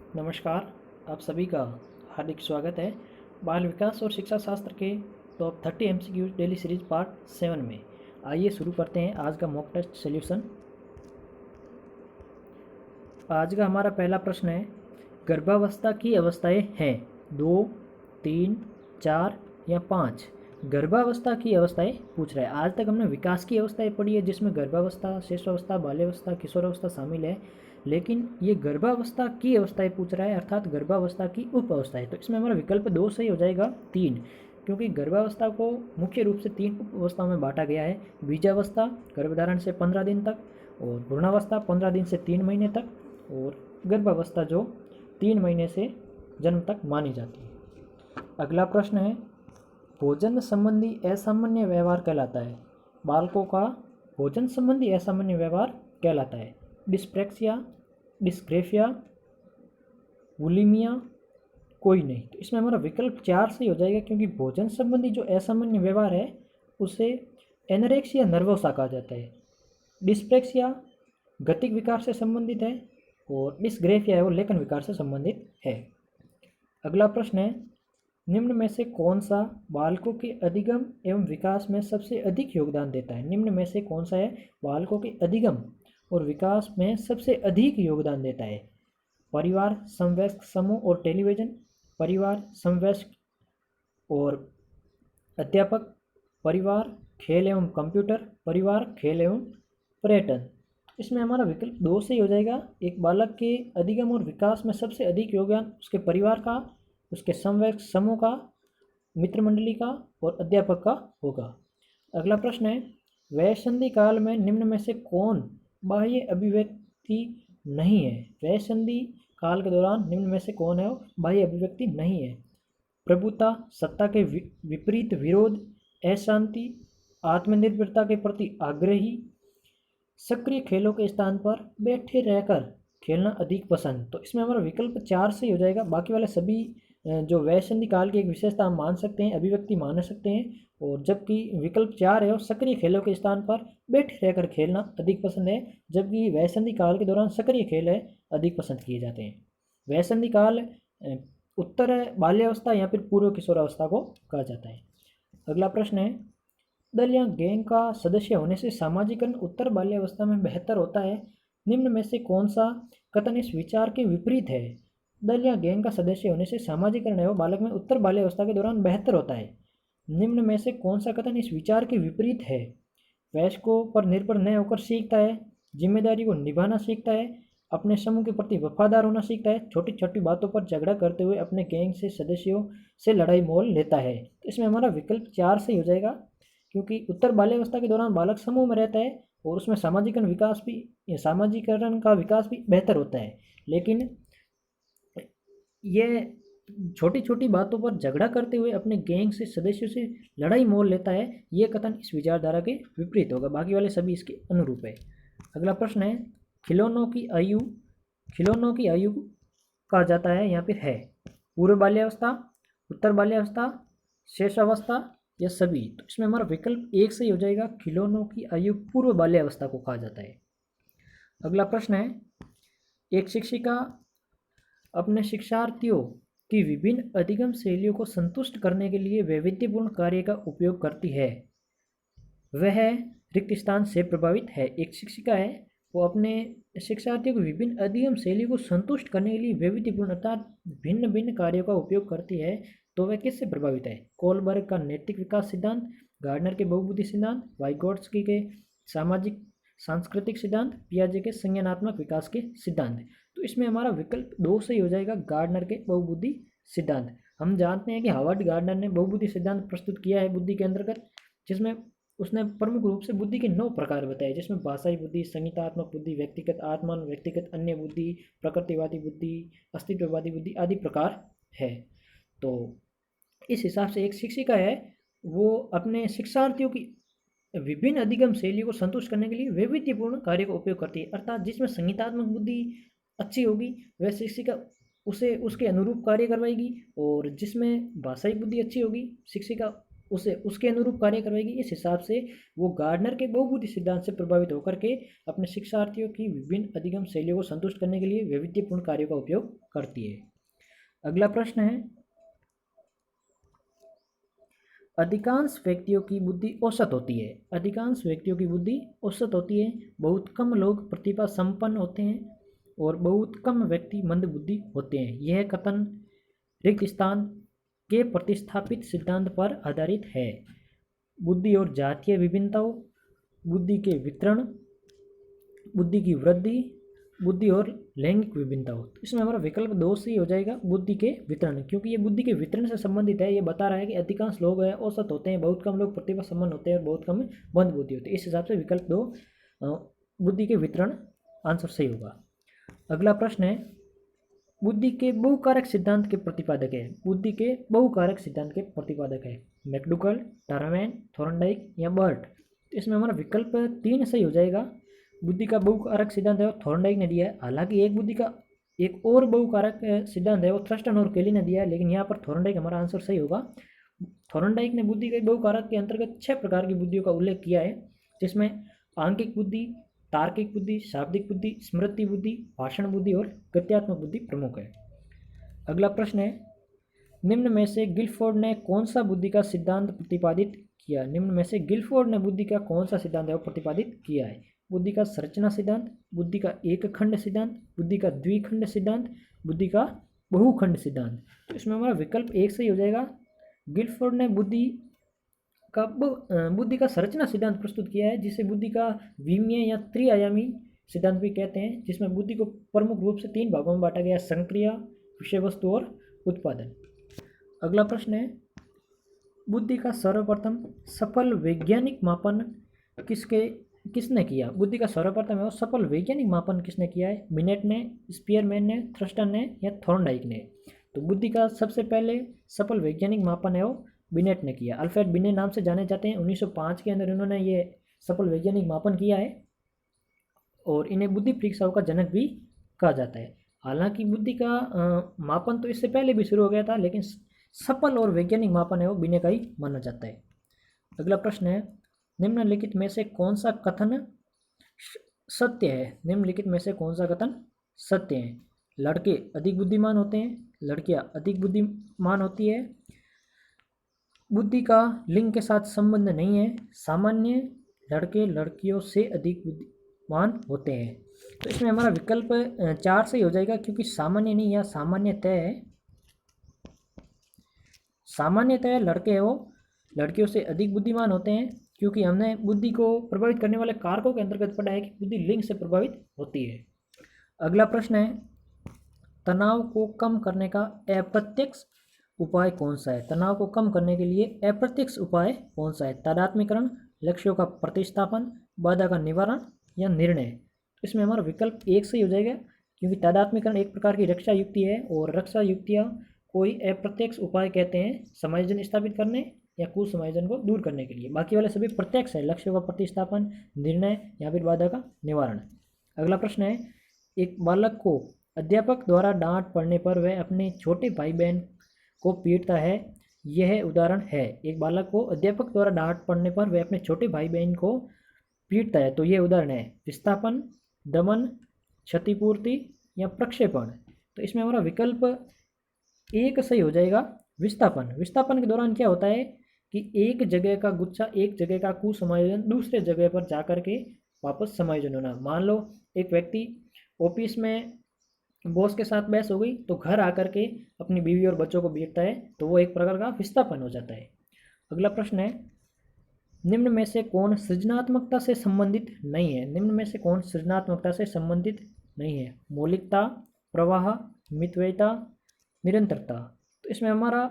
नमस्कार, आप सभी का हार्दिक स्वागत है बाल विकास और शिक्षा शास्त्र के top 30 MCQs daily series part 7 में। आइए शुरू करते हैं आज का मॉक टेस्ट सॉल्यूशन। आज का हमारा पहला प्रश्न है, गर्भावस्था की अवस्थाएं हैं 2, 3, 4 या 5। गर्भावस्था की अवस्थाएं पूछ रहा है। आज तक हमने विकास की अवस्थाएं पढ़ी है जिसमें गर्भावस्था, शिशुअवस्था, बाल्यावस्था, किशोरावस्था शामिल है, लेकिन ये गर्भावस्था की अवस्थाएं पूछ रहा है, अर्थात गर्भावस्था की उप अवस्थाएं। तो इसमें हमारा विकल्प 2 सही हो जाएगा 3, क्योंकि गर्भावस्था को मुख्य रूप से 3 उप अवस्थाओं में बांटा गया है। बीजावस्था गर्भधारण से 15 दिन तक, और भ्रूणावस्था 15 दिन से 3 महीने तक, और गर्भावस्था जो 3 महीने से जन्म तक मानी जाती है। अगला प्रश्न है, भोजन संबंधी असामान्य व्यवहार कहलाता है। बालकों का भोजन संबंधी असामान्य व्यवहार कहलाता है डिस्प्रेक्सिया, डिस्ग्रेफिया, बुलिमिया, कोई नहीं। तो इसमें हमारा विकल्प 4 सही हो जाएगा, क्योंकि भोजन संबंधी जो असामान्य व्यवहार है उसे एनोरेक्सिया नर्वोसा कहा जाता है। डिस्प्रेक्सिया गतिक विकार से संबंधित है, और डिस्ग्रेफिया है वो लेखन विकार से संबंधित है। अगला प्रश्न है, निम्न में से कौन सा बालकों के अधिगम एवं विकास में सबसे अधिक योगदान देता है। निम्न में से कौन सा है बालकों के अधिगम और विकास में सबसे अधिक योगदान देता है। परिवार, समवयस्क समूह और टेलीविज़न, परिवार, समवयस्क और अध्यापक, परिवार, खेल एवं कंप्यूटर, परिवार, खेल एवं पर्यटन। इसमें हमारा विकल्प 2 से ही हो जाएगा। एक बालक के अधिगम और विकास में सबसे अधिक योगदान उसके परिवार का, उसके समवयस्क समूह का, मित्र मंडली का और अध्यापक का होगा। अगला प्रश्न है, वयस्संधि काल में निम्न में से कौन बाह्य अभिव्यक्ति नहीं है। वयस्संधि काल के दौरान निम्न में से कौन है बाह्य अभिव्यक्ति नहीं है। प्रभुता, सत्ता के विपरीत विरोध, अशांति, आत्मनिर्भरता के प्रति आग्रही, सक्रिय खेलों के स्थान पर बैठे रहकर खेलना अधिक पसंद। तो इसमें हमारा विकल्प 4 से ही हो जाएगा। बाकी वाले सभी जो वयस्संधि काल की एक विशेषता हम मान सकते हैं, अभिव्यक्ति मान सकते हैं, और जबकि विकल्प 4 है और सक्रिय खेलों के स्थान पर बैठे रहकर खेलना अधिक पसंद है, जबकि वयस्संधि काल के दौरान सक्रिय खेल है अधिक पसंद किए जाते हैं। वयस्संधि काल उत्तर बाल्यावस्था या फिर पूर्व किशोरावस्था को कहा जाता है। अगला प्रश्न है, दल या गैंग का सदस्य होने से सामाजिकरण उत्तर बाल्यावस्था में बेहतर होता है। निम्न में से कौन सा कथन इस विचार के विपरीत है। दल या गैंग का सदस्य होने से सामाजिकरण एवं बालक में उत्तर बाल्यावस्था के दौरान बेहतर होता है। निम्न में से कौन सा कथन इस विचार के विपरीत है। वयस्कों पर निर्भर न होकर सीखता है, जिम्मेदारी को निभाना सीखता है, अपने समूह के प्रति वफादार होना सीखता है, छोटी छोटी बातों पर झगड़ा करते हुए अपने गैंग से सदस्यों से लड़ाई मोल लेता है। इसमें हमारा विकल्प 4 से ही हो जाएगा, क्योंकि उत्तर बाल्यावस्था के दौरान बालक समूह में रहता है और उसमें सामाजिकरण का विकास भी बेहतर होता है, लेकिन ये छोटी छोटी बातों पर झगड़ा करते हुए अपने गैंग से सदस्यों से लड़ाई मोल लेता है। ये कथन इस विचारधारा के विपरीत होगा, बाकी वाले सभी इसके अनुरूप है। अगला प्रश्न है, खिलौनों की आयु कहा जाता है या फिर है। पूर्व बाल्यावस्था, उत्तर बाल्यावस्था, शेषावस्था या सभी। तो इसमें हमारा विकल्प 1 से ही हो जाएगा, खिलौनों की आयु पूर्व बाल्यावस्था को कहा जाता है। अगला प्रश्न है, एक शिक्षिका अपने शिक्षार्थियों की विभिन्न अधिगम शैलियों को संतुष्ट करने के लिए वैविध्यपूर्ण कार्य का उपयोग करती है। वह रिक्त स्थान से प्रभावित है। एक शिक्षिका है, वो अपने शिक्षार्थियों को विभिन्न अधिगम शैलियों को संतुष्ट करने के लिए वैविध्यपूर्ण अर्थात भिन्न भिन्न कार्यों का उपयोग करती है। तो वह किससे प्रभावित है। कोलबर्ग का नैतिक विकास सिद्धांत, गार्डनर के बहुबुद्धि सिद्धांत, वाइगोट्स्की के सामाजिक सांस्कृतिक सिद्धांत, पियाजे के संज्ञानात्मक विकास के सिद्धांत। तो इसमें हमारा विकल्प 2 से ही हो जाएगा, गार्डनर के बहुबुद्धि सिद्धांत। हम जानते हैं कि हार्वर्ड गार्डनर ने बहुबुद्धि सिद्धांत प्रस्तुत किया है बुद्धि के अंतर्गत, जिसमें उसने प्रमुख रूप से बुद्धि के 9 प्रकार बताए, जिसमें भाषाई बुद्धि, संहितात्मक बुद्धि, व्यक्तिगत आत्मान, व्यक्तिगत अन्य बुद्धि, प्रकृतिवादी बुद्धि, अस्तित्ववादी बुद्धि आदि प्रकार है। तो इस हिसाब से एक शिक्षिका है, वो अपने शिक्षार्थियों की विभिन्न अधिगम शैलियों को संतुष्ट करने के लिए वैविध्यपूर्ण कार्य का उपयोग करती है, अर्थात जिसमें संगीतात्मक बुद्धि अच्छी होगी वह शिक्षिका उसे उसके अनुरूप कार्य करवाएगी, और जिसमें भाषाई बुद्धि अच्छी होगी शिक्षिका उसे उसके अनुरूप कार्य करवाएगी। इस हिसाब से वो गार्डनर के बहुबुद्धि सिद्धांत से प्रभावित होकर के अपने शिक्षार्थियों की विभिन्न अधिगम शैलियों को संतुष्ट करने के लिए वैविध्यपूर्ण कार्यों का उपयोग करती है। अगला प्रश्न है, अधिकांश व्यक्तियों की बुद्धि औसत होती है। अधिकांश व्यक्तियों की बुद्धि औसत होती है। बहुत कम लोग प्रतिभा संपन्न होते हैं और बहुत कम व्यक्ति मंदबुद्धि होते हैं। यह कथन रिक्त स्थान के प्रतिस्थापित सिद्धांत पर आधारित है। बुद्धि और जातीय विभिन्नताओं, बुद्धि के वितरण, बुद्धि की वृद्धि, बुद्धि और लैंगिक विभिन्नताओं। इसमें हमारा विकल्प 2 सही हो जाएगा, बुद्धि के वितरण, क्योंकि ये बुद्धि के वितरण से संबंधित है। ये बता रहा है कि अधिकांश लोग औसत होते हैं, बहुत कम लोग प्रतिभा संपन्न होते हैं और बहुत कम मंद बुद्धि होती है। इस हिसाब से विकल्प 2 बुद्धि के वितरण आंसर सही होगा। अगला प्रश्न है, बुद्धि के बहुकारक सिद्धांत के प्रतिपादक है। बुद्धि के बहुकारक सिद्धांत के प्रतिपादक है मैकडुगल, टरमैन, थॉर्नडाइक या बर्ट। तो इसमें हमारा विकल्प 3 सही हो जाएगा। बुद्धि का बहुकारक सिद्धांत है वो थॉर्नडाइक ने दिया है। हालांकि एक और बहुकारक सिद्धांत है वो थ्रस्टन और केली ने दिया है, लेकिन यहाँ पर थॉर्नडाइक हमारा आंसर सही होगा। थॉर्नडाइक ने बुद्धि के बहुकारक के अंतर्गत 6 प्रकार की बुद्धियों का उल्लेख किया है, जिसमें आंकिक बुद्धि, तार्किक बुद्धि, शाब्दिक बुद्धि, स्मृति बुद्धि, भाषण बुद्धि और गत्यात्मक बुद्धि प्रमुख है। अगला प्रश्न है, निम्न में से गिलफोर्ड ने कौन सा बुद्धि का सिद्धांत प्रतिपादित किया। निम्न में से गिलफोर्ड ने बुद्धि का कौन सा सिद्धांत है वो प्रतिपादित किया है। बुद्धि का संरचना सिद्धांत, बुद्धि का एक खंड सिद्धांत, बुद्धि का द्विखंड सिद्धांत, बुद्धि का बहुखंड सिद्धांत। तो इसमें हमारा विकल्प 1 सही हो जाएगा। गिलफोर्ड ने बुद्धि का संरचना सिद्धांत प्रस्तुत किया है, जिसे बुद्धि का विमीय या त्रिआयामी सिद्धांत भी कहते हैं, जिसमें बुद्धि को प्रमुख रूप से 3 भागों में बांटा गया, संक्रिया, विषय वस्तु और उत्पादन। अगला प्रश्न है, बुद्धि का सर्वप्रथम सफल वैज्ञानिक मापन किसने किया। बुद्धि का सर्वप्रथम है वो सफल वैज्ञानिक मापन किसने किया है। बिनेट ने, स्पीयरमैन ने, थ्रस्टन ने या थॉर्नडाइक ने। तो बुद्धि का सबसे पहले सफल वैज्ञानिक मापन है वो बिनेट ने किया। अल्फ्रेड बिनेट नाम से जाने जाते हैं। 1905 के अंदर इन्होंने ये सफल वैज्ञानिक मापन किया है और इन्हें बुद्धि परीक्षाओं का जनक भी कहा जाता है। हालांकि बुद्धि का मापन तो इससे पहले भी शुरू हो गया था, लेकिन सफल और वैज्ञानिक मापन है वो बिनेट का ही माना जाता है। अगला प्रश्न है, निम्नलिखित में से कौन सा कथन सत्य है। निम्नलिखित में से कौन सा कथन सत्य है। लड़के अधिक बुद्धिमान होते हैं, लड़कियां अधिक बुद्धिमान होती है, बुद्धि का लिंग के साथ संबंध नहीं है, सामान्य लड़के लड़कियों से अधिक बुद्धिमान होते हैं। तो इसमें हमारा विकल्प 4 सही हो जाएगा, क्योंकि सामान्य नहीं या सामान्यतः है। सामान्यतः लड़के हो लड़कियों से अधिक बुद्धिमान होते हैं, क्योंकि हमने बुद्धि को प्रभावित करने वाले कारकों के अंतर्गत पढ़ा है कि बुद्धि लिंग से प्रभावित होती है। अगला प्रश्न है, तनाव को कम करने का अप्रत्यक्ष उपाय कौन सा है। तनाव को कम करने के लिए अप्रत्यक्ष उपाय कौन सा है। तादात्म्यकरण, लक्ष्यों का प्रतिस्थापन, बाधा का निवारण या निर्णय। इसमें हमारा विकल्प 1 सही हो जाएगा, क्योंकि तादात्म्यकरण एक प्रकार की रक्षा युक्ति है और रक्षा युक्तियाँ कोई अप्रत्यक्ष उपाय कहते हैं समायोजन स्थापित करने या कुसमायोजन को दूर करने के लिए। बाकी वाले सभी प्रत्यक्ष है, लक्ष्यों का प्रतिस्थापन, निर्णय या फिर बाधा का निवारण। अगला प्रश्न है, एक बालक को अध्यापक द्वारा डांट पड़ने पर वह अपने छोटे भाई बहन को पीटता है, यह उदाहरण है। एक बालक को अध्यापक द्वारा डांट पड़ने पर वह अपने छोटे भाई बहन को पीटता है, तो यह उदाहरण है विस्थापन, दमन, क्षतिपूर्ति या प्रक्षेपण। तो इसमें हमारा विकल्प 1 सही हो जाएगा, विस्थापन। विस्थापन के दौरान क्या होता है कि एक जगह का गुच्छा, एक जगह का कुसमायोजन दूसरे जगह पर जाकर के वापस समायोजन होना। मान लो एक व्यक्ति ऑफिस में बॉस के साथ बहस हो गई, तो घर आकर के अपनी बीवी और बच्चों को पीटता है, तो वो एक प्रकार का विस्थापन हो जाता है। अगला प्रश्न है, निम्न में से कौन सृजनात्मकता से संबंधित नहीं है। निम्न में से कौन सृजनात्मकता से संबंधित नहीं है। मौलिकता, प्रवाह, मितव्ययिता, निरंतरता। तो इसमें हमारा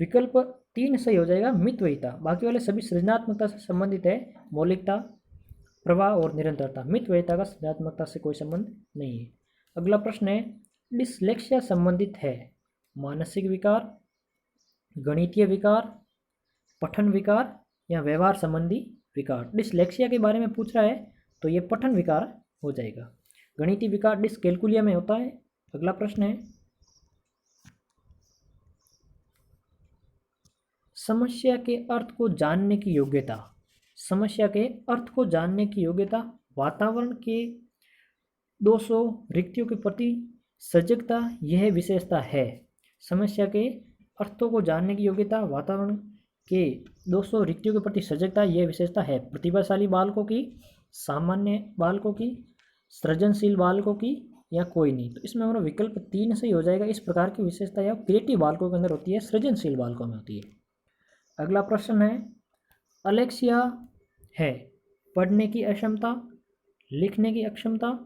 विकल्प 3 सही हो जाएगा, मितव्ययिता। बाकी वाले सभी सृजनात्मकता से संबंधित है, मौलिकता, प्रवाह और निरंतरता। मितव्ययिता का सृजनात्मकता से कोई संबंध नहीं है। अगला प्रश्न है, डिसलेक्सिया संबंधित है मानसिक विकार, गणितीय विकार, पठन विकार या व्यवहार संबंधी विकार। डिसलेक्सिया के बारे में पूछ रहा है तो ये पठन विकार हो जाएगा। गणितीय विकार डिसकैलकुलिया में होता है। अगला प्रश्न है, समस्या के अर्थ को जानने की योग्यता, समस्या के अर्थ को जानने की योग्यता, वातावरण के 200 रिक्तियों के प्रति सजगता, यह विशेषता है। समस्या के अर्थों को जानने की योग्यता, वातावरण के 200 रिक्तियों के प्रति सजगता, यह विशेषता है। प्रतिभाशाली बालकों की, सामान्य बालकों की, सृजनशील बालकों की, या कोई नहीं। तो इसमें हमारा विकल्प 3 से ही हो जाएगा। इस प्रकार की विशेषता या क्रिएटिव बालकों के अंदर होती है, सृजनशील बालकों में होती है। अगला प्रश्न है, अलेक्सिया है पढ़ने की अक्षमता, लिखने की अक्षमता,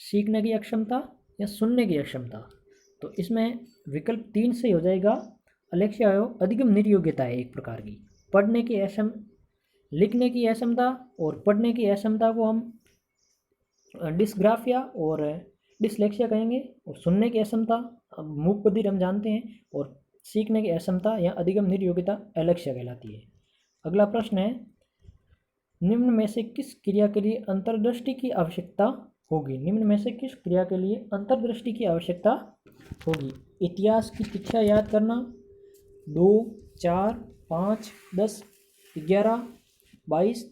सीखने की अक्षमता, या सुनने की अक्षमता। तो इसमें विकल्प 3 से हो जाएगा। अलेक्सिया अधिगम निर्योग्यता है एक प्रकार की। पढ़ने की लिखने की असक्षमता और पढ़ने की असक्षमता को हम डिस्ग्राफिया और डिसलेक्सिया कहेंगे। और सुनने की असक्षमता मूक बधिर हम जानते हैं, और सीखने की असक्षमता या अधिगम निर्योग्यता एलेक्सिया कहलाती है। अगला प्रश्न है, निम्न में से किस क्रिया के लिए अंतर्दृष्टि की आवश्यकता होगी? निम्न में से किस क्रिया के लिए अंतर्दृष्टि की आवश्यकता होगी? इतिहास की शिक्षा याद करना, 2, 4, 5, 10, 11, 22,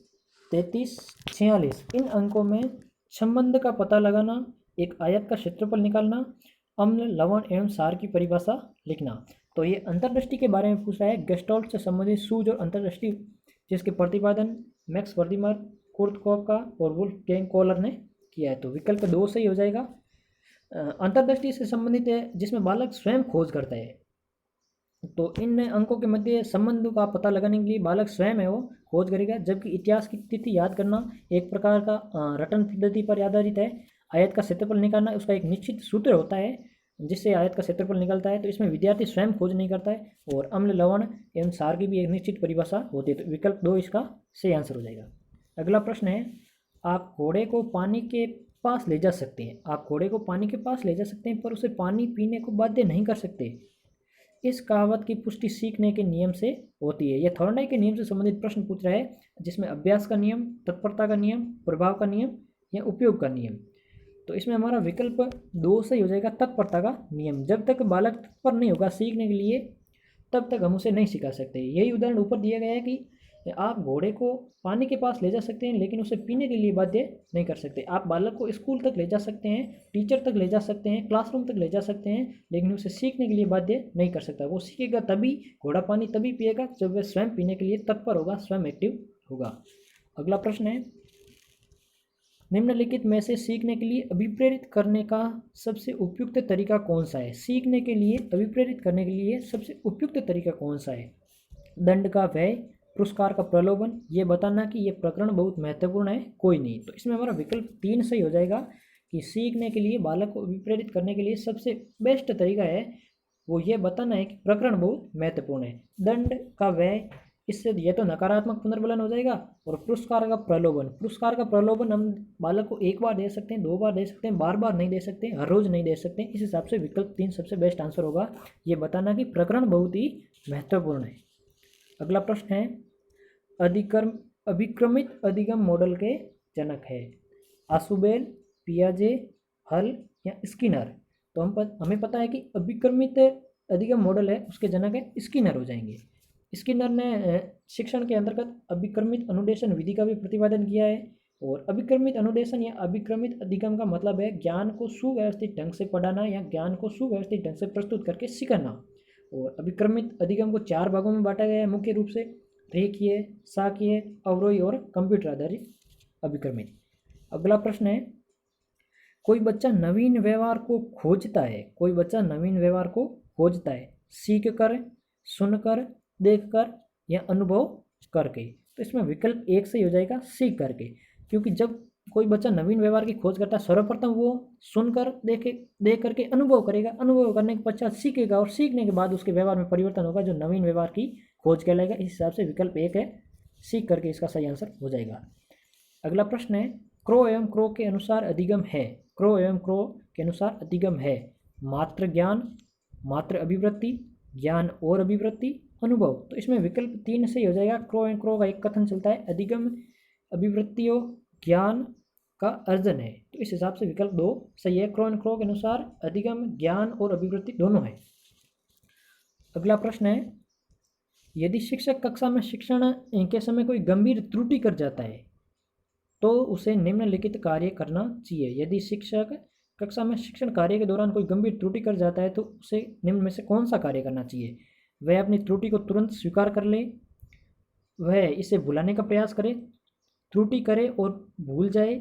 33, 46। इन अंकों में संबंध का पता लगाना, एक आयत का क्षेत्रफल निकालना, अम्ल, लवण एवं सार की परिभाषा लिखना। तो ये अंतर्दृष्टि के बारे में पूछ रहा है। गेस्टॉल्ट से संबंधित सूझ और अंतर्दृष्टि, जिसके प्रतिपादन मैक्स वर्दीमर, कुर्ट कोपका और वुल्फगैंग कोहलर ने किया है। तो विकल्प 2 से ही हो जाएगा। अंतर्दृष्टि से संबंधित है जिसमें बालक स्वयं खोज करता है। तो इन अंकों के मध्य संबंध का पता लगाने के लिए बालक स्वयं है वो खोज करेगा। जबकि इतिहास की तिथि याद करना एक प्रकार का रटन पद्धति पर आधारित है। आयत का क्षेत्रफल निकालना, उसका एक निश्चित सूत्र होता है जिससे आयत का क्षेत्रफल निकलता है। तो इसमें विद्यार्थी स्वयं खोज नहीं करता है। और अम्ल, लवण एवं सार की भी एक निश्चित परिभाषा होती है। तो विकल्प 2 इसका सही आंसर हो जाएगा। अगला प्रश्न है, आप घोड़े को पानी के पास ले जा सकते हैं। आप घोड़े को पानी के पास ले जा सकते हैं पर उसे पानी पीने को बाध्य नहीं कर सकते। इस कहावत की पुष्टि सीखने के नियम से होती है। यह थॉर्नडाइक के नियम से संबंधित प्रश्न पूछ रहा है, जिसमें अभ्यास का नियम, तत्परता का नियम, प्रभाव का नियम या उपयोग का नियम। तो इसमें हमारा विकल्प 2 से ही हो जाएगा, तत्परता का नियम। जब तक बालक तत्पर नहीं होगा सीखने के लिए तब तक हम उसे नहीं सिखा सकते। यही उदाहरण ऊपर दिया गया है कि आप घोड़े को पानी के पास ले जा सकते हैं लेकिन उसे पीने के लिए बाध्य नहीं कर सकते। आप बालक को स्कूल तक ले जा सकते हैं, टीचर तक ले जा सकते हैं, क्लासरूम तक ले जा सकते हैं, लेकिन उसे सीखने के लिए बाध्य नहीं कर सकता। वो सीखेगा तभी, घोड़ा पानी तभी पिएगा जब वह स्वयं पीने के लिए तत्पर होगा, स्वयं एक्टिव होगा। अगला प्रश्न है, निम्नलिखित में से सीखने के लिए अभिप्रेरित करने का सबसे उपयुक्त तरीका कौन सा है? सीखने के लिए अभिप्रेरित करने के लिए सबसे उपयुक्त तरीका कौन सा है? दंड का व्यय, पुरस्कार का प्रलोभन, ये बताना कि ये प्रकरण बहुत महत्वपूर्ण है, कोई नहीं। तो इसमें हमारा विकल्प 3 सही हो जाएगा कि सीखने के लिए बालक को अभिप्रेरित करने के लिए सबसे बेस्ट तरीका है वो ये बताना है कि प्रकरण बहुत महत्वपूर्ण है। दंड का व्यय, इससे यह तो नकारात्मक पुनर्बलन हो जाएगा। और पुरस्कार का प्रलोभन, पुरस्कार का प्रलोभन हम बालक को एक बार दे सकते हैं, 2 बार दे सकते हैं, बार बार नहीं दे सकते, हर रोज नहीं दे सकते। इस हिसाब से विकल्प 3 सबसे बेस्ट आंसर होगा, ये बताना कि प्रकरण बहुत ही महत्वपूर्ण है। अगला प्रश्न है, अभिक्रमित अधिगम मॉडल के जनक है? आशुबेल, पियाजे, हल या स्किनर? तो हमें पता है कि अभिक्रमित अधिगम मॉडल है उसके जनक है स्किनर हो जाएंगे। स्किनर ने शिक्षण के अंतर्गत अभिक्रमित अनुदेशन विधि का भी प्रतिपादन किया है। और अभिक्रमित अनुदेशन या अभिक्रमित अधिगम का मतलब है ज्ञान को सुव्यवस्थित ढंग से पढ़ाना या ज्ञान को सुव्यवस्थित ढंग से प्रस्तुत करके सिखाना। और अभिक्रमित अधिगम को 4 भागों में बांटा गया है मुख्य रूप से, रेखीय, शाकीय, अवरोही और कंप्यूटर आधारित अभिक्रमित। अगला प्रश्न है, कोई बच्चा नवीन व्यवहार को खोजता है, कोई बच्चा नवीन व्यवहार को खोजता है सीख कर, सुनकर, देखकर या अनुभव करके? तो इसमें विकल्प 1 से हो जाएगा, सीख करके। क्योंकि जब कोई बच्चा नवीन व्यवहार की खोज करता है सर्वप्रथम वो सुनकर, देख करके अनुभव करेगा, अनुभव करने के पश्चात सीखेगा और सीखने के बाद उसके व्यवहार में परिवर्तन होगा जो नवीन व्यवहार की खोज कहलाएगा। इस हिसाब से विकल्प 1 है, सीख करके इसका सही आंसर हो जाएगा। अगला प्रश्न है, क्रो एवं क्रो के अनुसार अधिगम है? क्रो एवं क्रो के अनुसार अधिगम है मात्र ज्ञान, मात्र अभिवृत्ति, ज्ञान और अभिवृत्ति, अनुभव। तो इसमें विकल्प 3 से ही हो जाएगा। क्रो एंड क्रो का एक कथन चलता है, अधिगम अभिवृत्तियों ज्ञान का अर्जन है। तो इस हिसाब से विकल्प 2 सही है। क्रो एंड क्रो के अनुसार अधिगम, ज्ञान और अभिवृत्ति दोनों है। अगला प्रश्न है, यदि शिक्षक कक्षा में शिक्षण के समय कोई गंभीर त्रुटि कर जाता है तो उसे निम्नलिखित कार्य करना चाहिए। यदि शिक्षक कक्षा में शिक्षण कार्य के दौरान कोई गंभीर त्रुटि कर जाता है तो उसे निम्न में से कौन सा कार्य करना चाहिए? वह अपनी त्रुटि को तुरंत स्वीकार कर ले, वह इसे भुलाने का प्रयास करे, त्रुटि करे और भूल जाए,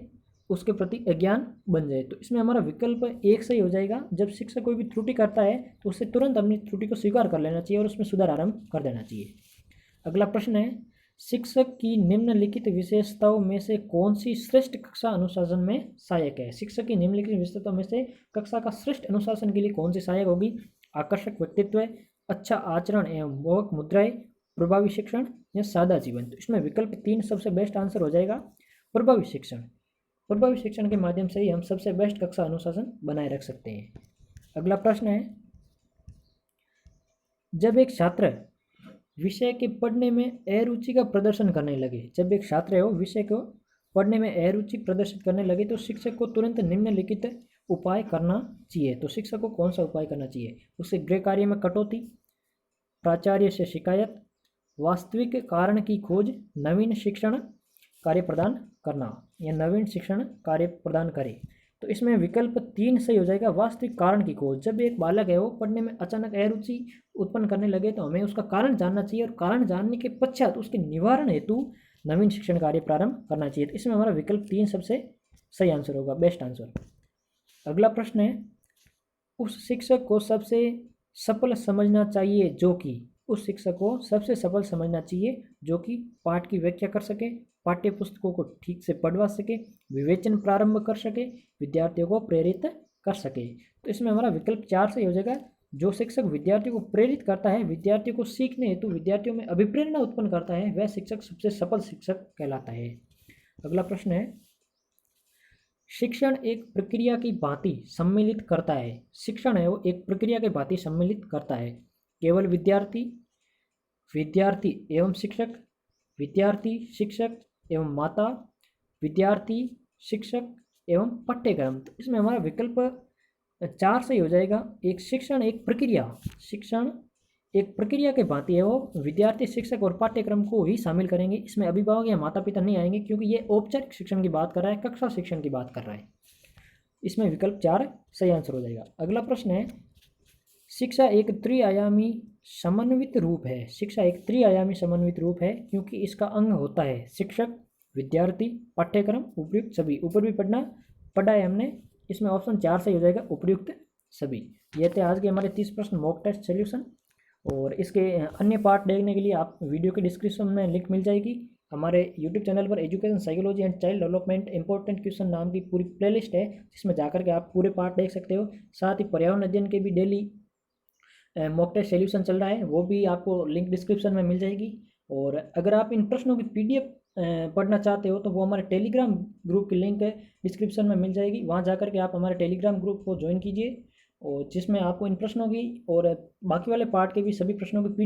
उसके प्रति अज्ञान बन जाए। तो इसमें हमारा विकल्प एक सही हो जाएगा। जब शिक्षक कोई भी त्रुटि करता है तो उसे तुरंत अपनी त्रुटि को स्वीकार कर लेना चाहिए और उसमें सुधार आरंभ कर देना चाहिए। अगला प्रश्न है, शिक्षक की निम्नलिखित विशेषताओं में से कौन सी श्रेष्ठ कक्षा अनुशासन में सहायक है? शिक्षक की निम्नलिखित विशेषताओं में से कक्षा का श्रेष्ठ अनुशासन के लिए कौन सी सहायक होगी? आकर्षक व्यक्तित्व, अच्छा आचरण एवं मोहक मुद्राएं, प्रभावी शिक्षण या सादा जीवन। तो इसमें विकल्प 3 सबसे बेस्ट आंसर हो जाएगा, प्रभावी शिक्षण। प्रभावी शिक्षण के माध्यम से ही हम सबसे बेस्ट कक्षा अनुशासन बनाए रख सकते हैं। अगला प्रश्न है, जब एक छात्र विषय के पढ़ने में अरुचि का प्रदर्शन करने लगे, जब एक छात्र है वो विषय को पढ़ने में अरुचि प्रदर्शित करने लगे तो शिक्षक को तुरंत निम्नलिखित उपाय करना चाहिए। तो शिक्षक को कौन सा उपाय करना चाहिए? उसे गृह कार्य में कटौती, प्राचार्य से शिकायत, वास्तविक कारण की खोज, नवीन शिक्षण कार्य प्रदान करना या नवीन शिक्षण कार्य प्रदान करे। तो इसमें विकल्प 3 सही हो जाएगा, वास्तविक कारण की खोज। जब एक बालक है वो पढ़ने में अचानक अरुचि उत्पन्न करने लगे तो हमें उसका कारण जानना चाहिए और कारण जानने के पश्चात उसके निवारण हेतु नवीन शिक्षण कार्य प्रारंभ करना चाहिए। तो इसमें हमारा विकल्प 3 सबसे सही आंसर होगा, बेस्ट आंसर। अगला प्रश्न है, उस शिक्षक को सबसे सफल समझना चाहिए जो कि, उस शिक्षक को सबसे सफल समझना चाहिए जो कि पाठ की व्याख्या कर सके, पाठ्य पुस्तकों को ठीक से पढ़वा सके, विवेचन प्रारंभ कर सके, विद्यार्थियों को प्रेरित कर सके। तो इसमें हमारा विकल्प 4 सही हो जाएगा। जो शिक्षक विद्यार्थियों को प्रेरित करता है, विद्यार्थियों को सीखने हेतु विद्यार्थियों में अभिप्रेरणा उत्पन्न करता है, वह शिक्षक सबसे सफल शिक्षक कहलाता है। अगला प्रश्न है, शिक्षण एक प्रक्रिया की भांति सम्मिलित करता है। शिक्षण है वो एक प्रक्रिया के भांति सम्मिलित करता है। केवल विद्यार्थी, विद्यार्थी एवं शिक्षक, विद्यार्थी शिक्षक एवं माता, विद्यार्थी शिक्षक एवं पाठ्यक्रम। तो इसमें हमारा विकल्प 4 सही हो जाएगा। एक शिक्षण एक प्रक्रिया, शिक्षण एक प्रक्रिया के भांति है वो विद्यार्थी शिक्षक और पाठ्यक्रम को ही शामिल करेंगे। इसमें अभिभावक या माता पिता नहीं आएंगे क्योंकि ये औपचारिक शिक्षण की बात कर रहा है, कक्षा शिक्षण की बात कर रहा है। इसमें विकल्प 4 सही आंसर हो जाएगा। अगला प्रश्न है, शिक्षा एक त्रिआयामी समन्वित रूप है। शिक्षा एक त्रिआयामी समन्वित रूप है क्योंकि इसका अंग होता है शिक्षक, विद्यार्थी, पाठ्यक्रम, उपयुक्त सभी। ऊपर भी पढ़ा है हमने। इसमें ऑप्शन 4 सही हो जाएगा, उपयुक्त सभी। ये थे आज के हमारे 30 प्रश्न मॉक टेस्ट सोल्यूशन। और इसके अन्य पार्ट देखने के लिए आप वीडियो के डिस्क्रिप्शन में लिंक मिल जाएगी। हमारे यूट्यूब चैनल पर education psychology and child development important question नाम की पूरी प्लेलिस्ट है, जिसमें जाकर के आप पूरे पार्ट देख सकते हो। साथ ही पर्यावरण अध्ययन के भी डेली मॉक टेस्ट सोल्यूशन चल रहा है, वो भी आपको लिंक डिस्क्रिप्शन में मिल जाएगी। और अगर आप इन प्रश्नों की PDF पढ़ना चाहते हो तो वो हमारे टेलीग्राम ग्रुप की लिंक डिस्क्रिप्शन में मिल जाएगी। वहाँ जाकर के आप हमारे टेलीग्राम ग्रुप को ज्वाइन कीजिए और जिसमें आपको इन प्रश्नों की और बाकी वाले पार्ट के भी सभी प्रश्नों की